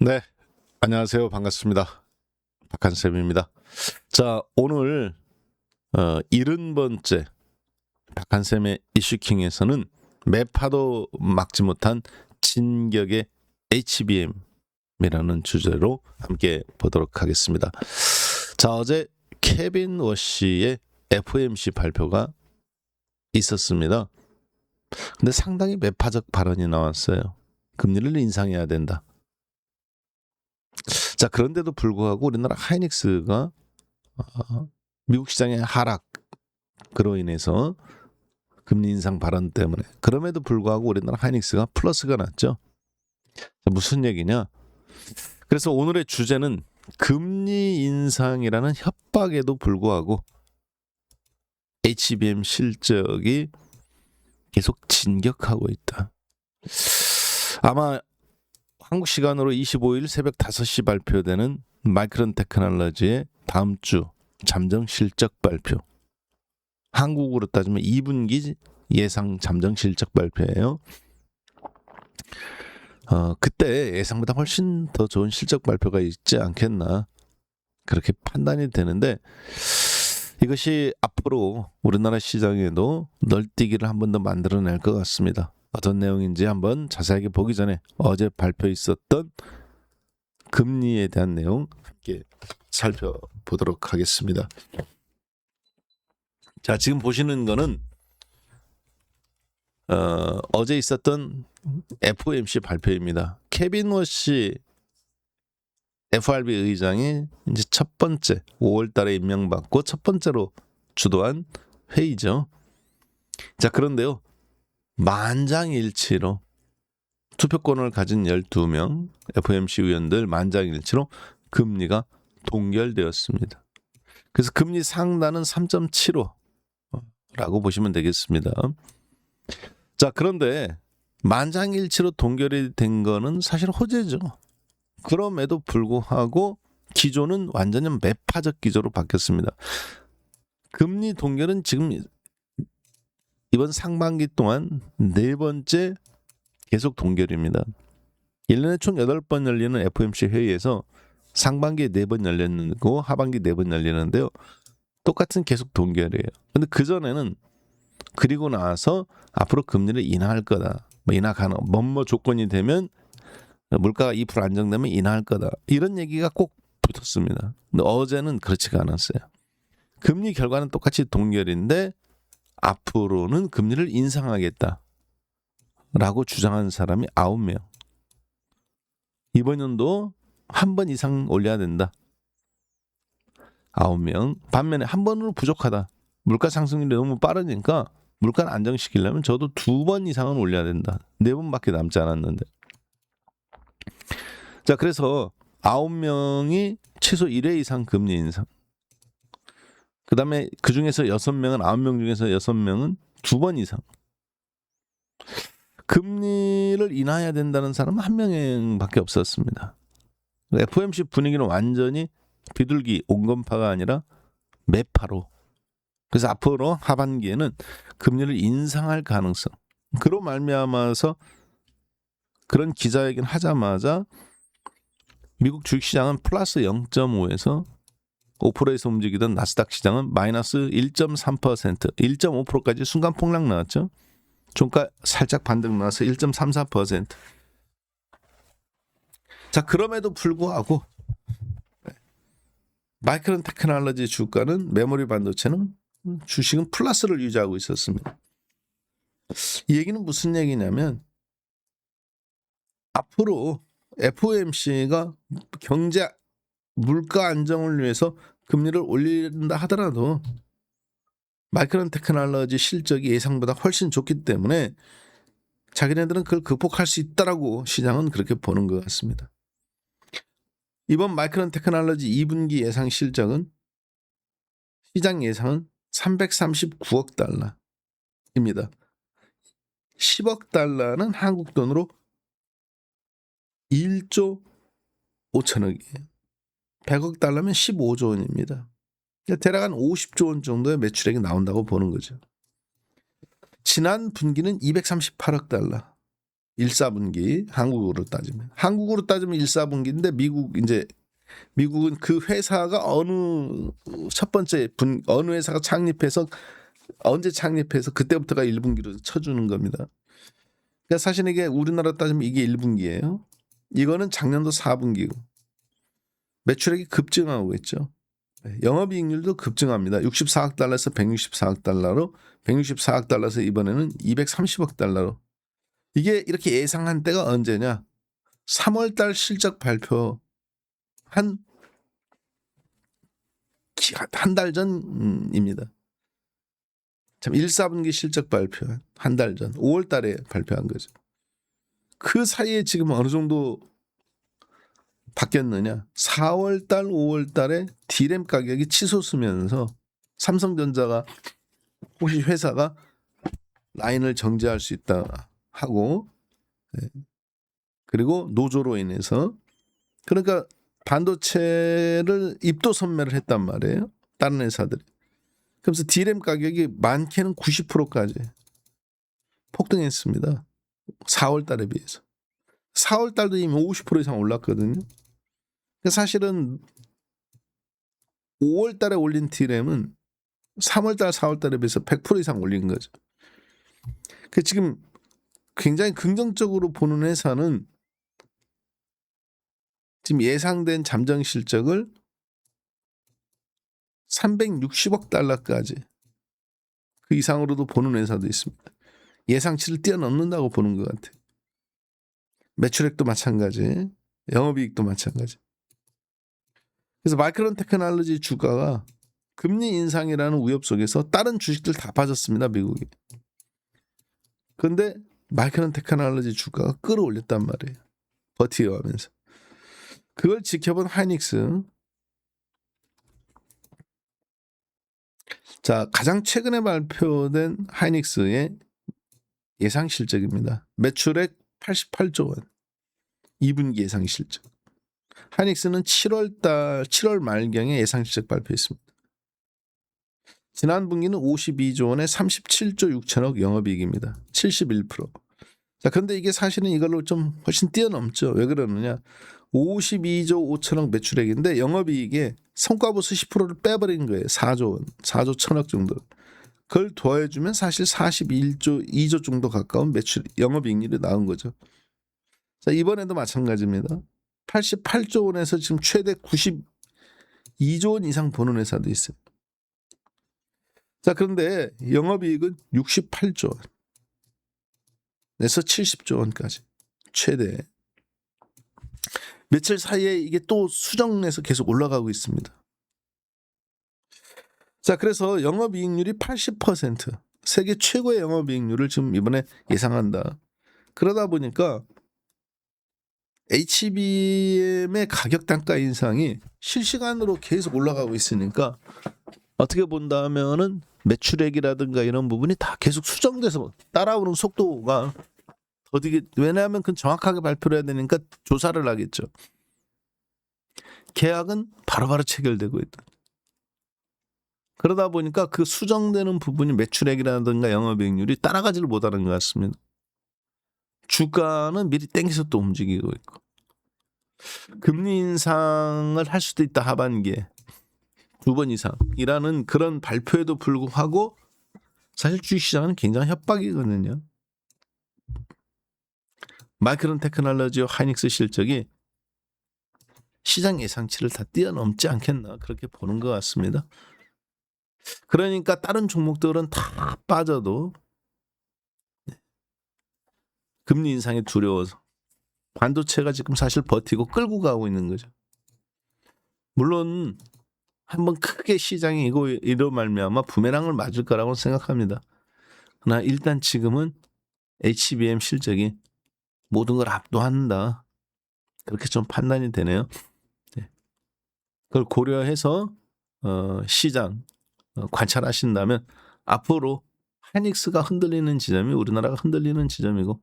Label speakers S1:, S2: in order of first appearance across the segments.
S1: 네, 안녕하세요. 반갑습니다. 박한쌤입니다. 자, 오늘 70번째 박한쌤의 이슈킹에서는 매파도 막지 못한 진격의 HBM이라는 주제로 함께 보도록 하겠습니다. 자, 어제 케빈 워시의 FOMC 발표가 있었습니다. 근데 상당히 매파적 발언이 나왔어요. 금리를 인상해야 된다. 자, 그런데도 불구하고 우리나라 하이닉스가 미국 시장의 하락으로 인해서 금리 인상 발언 때문에, 그럼에도 불구하고 우리나라 하이닉스가 플러스가 났죠. 자, 무슨 얘기냐? 그래서 오늘의 주제는 금리 인상이라는 협박에도 불구하고 HBM 실적이 계속 진격하고 있다. 아마 한국 시간으로 25일 새벽 5시 발표되는 마이크론 테크놀로지의 다음 주 잠정 실적 발표. 한국으로 따지면 2분기 예상 잠정 실적 발표예요. 그때 예상보다 훨씬 더 좋은 실적 발표가 있지 않겠나, 그렇게 판단이 되는데, 이것이 앞으로 우리나라 시장에도 널뛰기를 한 번 더 만들어낼 것 같습니다. 어떤 내용인지 한번 자세하게 보기 전에 어제 발표 있었던 금리에 대한 내용 함께 살펴보도록 하겠습니다. 자, 지금 보시는 거는 어제 있었던 FOMC 발표입니다. 케빈 워시 FRB 의장이 이제 첫 번째 5월 달에 임명받고 첫 번째로 주도한 회의죠. 자, 그런데요, 만장일치로 투표권을 가진 12명 FOMC 의원들 만장일치로 금리가 동결되었습니다. 그래서 금리 상단은 3.75라고 보시면 되겠습니다. 자, 그런데 만장일치로 동결이 된 거는 사실 호재죠. 그럼에도 불구하고 기조는 완전히 매파적 기조로 바뀌었습니다. 금리 동결은 지금 이번 상반기 동안 4번째 계속 동결입니다. 1년에 총 8번 열리는 FOMC 회의에서 상반기에 4번 열렸고 하반기 4번 열리는데요. 똑같은 계속 동결이에요. 근데 그전에는 그리고 나서 앞으로 금리를 인하할 거다. 인하 가능, 뭐뭐 조건이 되면 물가가 2% 안정되면 인하할 거다. 이런 얘기가 꼭 붙었습니다. 근데 어제는 그렇지가 않았어요. 금리 결과는 똑같이 동결인데 앞으로는 금리를 인상하겠다라고 주장한 사람이 9명. 이번 연도 한 번 이상 올려야 된다. 9명. 반면에 한 번으로 부족하다. 물가 상승률이 너무 빠르니까 물가를 안정시키려면 저도 2번 이상은 올려야 된다. 4번밖에 남지 않았는데. 자, 그래서 9명이 최소 1회 이상 금리 인상. 그 다음에 그 중에서 6명은 9명 중에서 6명은 2번 이상. 금리를 인하해야 된다는 사람은 1명밖에 없었습니다. FOMC 분위기는 완전히 비둘기 온건파가 아니라 매파로. 그래서 앞으로 하반기에는 금리를 인상할 가능성. 그로 말미암아서 그런 기자회견 하자마자 미국 주식시장은 플러스 0.5에서 5%에서 움직이던 나스닥 시장은 마이너스 1.3%, 1.5%까지 순간 폭락 나왔죠. 종가 살짝 반등 나와서 1.34%. 자, 그럼에도 불구하고 마이크론 테크놀로지 주가는, 메모리 반도체는, 주식은 플러스를 유지하고 있었습니다. 이 얘기는 무슨 얘기냐면 앞으로 FOMC가 경제 물가 안정을 위해서 금리를 올린다 하더라도 마이크론 테크놀로지 실적이 예상보다 훨씬 좋기 때문에 자기네들은 그걸 극복할 수 있다라고 시장은 그렇게 보는 것 같습니다. 이번 마이크론 테크놀로지 2분기 예상 실적은, 시장 예상은 339억 달러입니다. 10억 달러는 한국 돈으로 1조 5천억이에요. 100억 달러면 15조 원입니다. 대략 한 50조 원 정도의 매출액이 나온다고 보는 거죠. 지난 분기는 238억 달러, 1, 4분기 한국으로 따지면 1, 4분기인데 미국은 그 회사가 어느 회사가 창립해서 언제 창립해서 그때부터가 1분기로 쳐주는 겁니다. 그러니까 사실 이게 우리나라 따지면 이게 1분기예요. 이거는 작년도 4분기고 매출액이 급증하고 있죠. 영업이익률도 급증합니다. 64억 달러에서 164억 달러로 164억 달러에서 이번에는 230억 달러로. 이게 이렇게 예상한 때가 언제냐? 3월 달 실적 발표 한 달 전입니다. 참 1, 4분기 실적 발표 한 달 전 5월 달에 발표한 거죠. 그 사이에 지금 어느 정도 바뀌었느냐? 4월 달, 5월 달에 D램 가격이 치솟으면서 삼성전자가 혹시 회사가 라인을 정지할 수 있다 하고 그리고 노조로 인해서 그러니까 반도체를 입도선매를 했단 말이에요. 다른 회사들이. 그래서 D램 가격이 많게는 90%까지 폭등했습니다. 4월 달에 비해서. 4월 달도 이미 50% 이상 올랐거든요. 사실은 5월 달에 올린 D램은 3월 달, 4월 달에 비해서 100% 이상 올린 거죠. 지금 굉장히 긍정적으로 보는 회사는 지금 예상된 잠정 실적을 360억 달러까지 그 이상으로도 보는 회사도 있습니다. 예상치를 뛰어넘는다고 보는 것 같아요. 매출액도 마찬가지, 영업이익도 마찬가지. 그래서 마이크론 테크놀로지 주가가 금리 인상이라는 위협 속에서 다른 주식들 다 빠졌습니다. 미국이. 그런데 마이크론 테크놀로지 주가가 끌어올렸단 말이에요. 버티어가면서. 그걸 지켜본 하이닉스. 자, 가장 최근에 발표된 하이닉스의 예상 실적입니다. 매출액 88조 원. 2분기 예상 실적. 하이닉스는 7월 말경에 예상 실적 발표했습니다. 지난 분기는 52조 원에 37조 6천억 영업이익입니다. 71%. 자, 그런데 이게 사실은 이걸로 좀 훨씬 뛰어넘죠. 왜 그러느냐? 52조 5천억 매출액인데 영업이익에 성과보수 10%를 빼버린 거예요. 4조 원, 4조 1천억 정도. 그걸 더해주면 사실 41조 2조 정도 가까운 영업이익률이 나온 거죠. 자, 이번에도 마찬가지입니다. 88조 원에서 지금 최대 92조 원 이상 보는 회사도 있어요. 자, 그런데 영업이익은 68조 원에서 70조 원까지 최대. 며칠 사이에 이게 또 수정해서 계속 올라가고 있습니다. 자, 그래서 영업이익률이 80%, 세계 최고의 영업이익률을 지금 이번에 예상한다. 그러다 보니까 HBM의 가격 단가 인상이 실시간으로 계속 올라가고 있으니까 어떻게 본다면은 매출액이라든가 이런 부분이 다 계속 수정돼서 따라오는 속도가 더디게, 왜냐하면 그건 정확하게 발표를 해야 되니까 조사를 하겠죠. 계약은 바로바로 체결되고 있다. 그러다 보니까 그 수정되는 부분이 매출액이라든가 영업이익률이 따라가지를 못하는 것 같습니다. 주가는 미리 땡겨서 또 움직이고 있고. 금리 인상을 할 수도 있다 하반기에 2번 이상이라는 그런 발표에도 불구하고 사실 주식시장은 굉장히 협박이거든요. 마이크론 테크놀로지와 하이닉스 실적이 시장 예상치를 다 뛰어넘지 않겠나 그렇게 보는 것 같습니다. 그러니까 다른 종목들은 다 빠져도 금리 인상이 두려워서 반도체가 지금 사실 버티고 끌고 가고 있는 거죠. 물론 한번 크게 시장이 이로 말미암아 부메랑을 맞을 거라고 생각합니다. 그러나 일단 지금은 HBM 실적이 모든 걸 압도한다. 그렇게 좀 판단이 되네요. 그걸 고려해서 시장 관찰하신다면 앞으로 하이닉스가 흔들리는 지점이 우리나라가 흔들리는 지점이고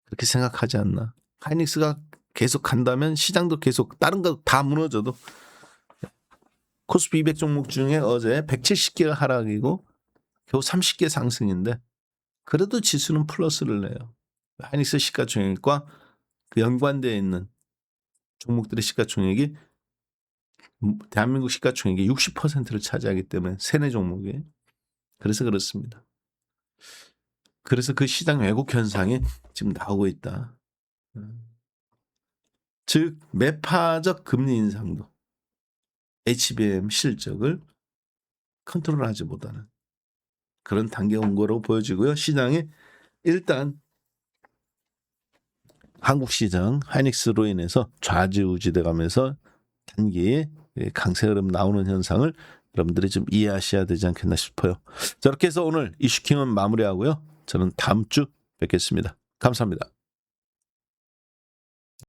S1: 그렇게 생각하지 않나. 하이닉스가 계속 간다면 시장도 계속 다른 거 다 무너져도 코스피 200 종목 중에 어제 170개가 하락이고 겨우 30개 상승인데 그래도 지수는 플러스를 내요. 하이닉스 시가총액과 그 연관되어 있는 종목들의 시가총액이 대한민국 시가총액의 60%를 차지하기 때문에 세네 종목이. 그래서 그렇습니다. 그래서 그 시장 왜곡 현상이 지금 나오고 있다. 즉 매파적 금리 인상도 HBM 실적을 컨트롤하지 못하는 그런 단계에 온 거로 보여지고요. 시장이 일단 한국 시장 하이닉스로 인해서 좌지우지돼 가면서 단기에 강세 흐름 나오는 현상을 여러분들이 좀 이해하셔야 되지 않겠나 싶어요. 자, 이렇게 해서 오늘 이슈킹은 마무리하고요. 저는 다음 주 뵙겠습니다. 감사합니다.